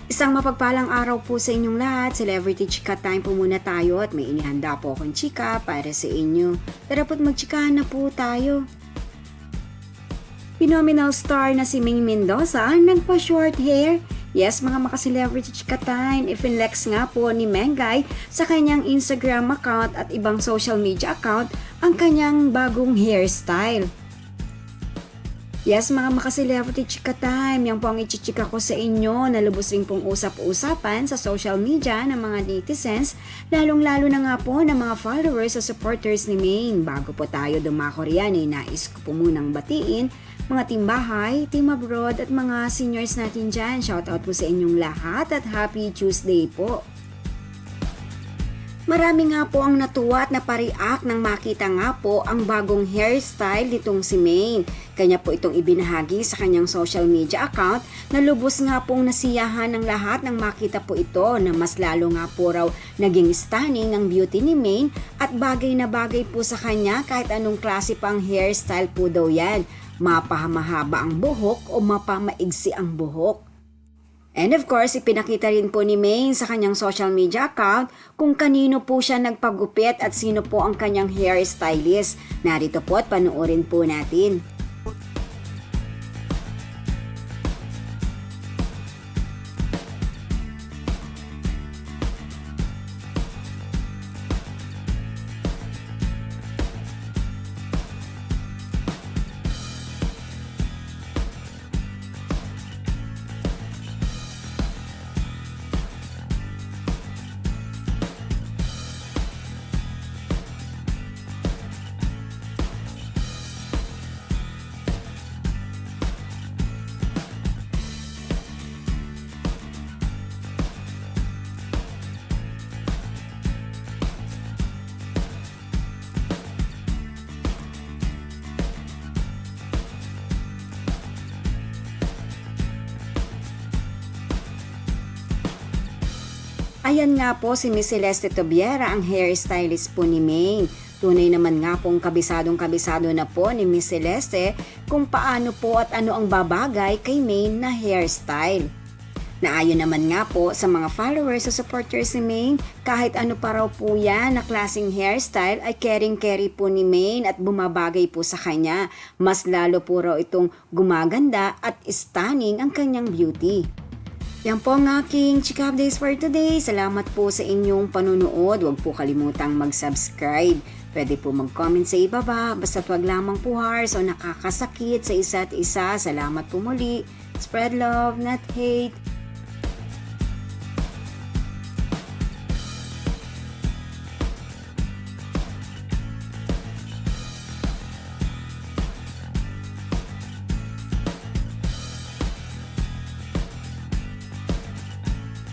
Isang mapagpalang araw po sa inyong lahat. Celebrity Chika Time po muna tayo at may inihanda po akong chika para sa inyo. Tara po't magchikahan na po tayo. Phenomenal star na si Ming Mendoza nagpa-short hair. Yes, mga maka-celebrity Chika Time, ifinlex nga po ni Mengay sa kanyang Instagram account at ibang social media account ang kanyang bagong hairstyle. Yes, mga maka-celebrity Chika Time, yan po ang ichichika ko sa inyo na lubos rin pong usap-usapan sa social media ng mga netizens, lalong-lalo na nga po ng mga followers o supporters ni Maine. Bago po tayo dumako riyan, nais ko po munang batiin mga team bahay, team abroad at mga seniors natin dyan. Shoutout po sa inyong lahat at happy Tuesday po. Marami nga po ang natuwa at napariak nang makita nga po ang bagong hairstyle nitong si Maine. Kanya po itong ibinahagi sa kanyang social media account na lubos nga pong nasiyahan ng lahat nang makita po ito na mas lalo nga po raw naging stunning ang beauty ni Maine at bagay na bagay po sa kanya kahit anong klase pang hairstyle po daw yan. Mapamahaba ang buhok o mapamaigsi ang buhok. And of course, ipinakita rin po ni Maine sa kanyang social media account kung kanino po siya nagpagupit at sino po ang kanyang hairstylist. Narito po at panoorin po natin. Ayan nga po si Miss Celeste Tobiera, ang hairstylist po ni Maine. Tunay naman nga pong kabisadong-kabisado na po ni Miss Celeste kung paano po at ano ang babagay kay Maine na hairstyle. Naayon naman nga po sa mga followers o supporters ni Maine, kahit ano pa raw po yan na klaseng hairstyle ay caring-carry po ni Maine at bumabagay po sa kanya. Mas lalo po raw itong gumaganda at stunning ang kanyang beauty. Yan po ang aking chika updates for today. Salamat po sa inyong panunood. Huwag po kalimutang mag-subscribe. Pwede po mag-comment sa ibaba. Basta't wag lamang po harsh o nakakasakit sa isa't isa. Salamat po muli. Spread love, not hate.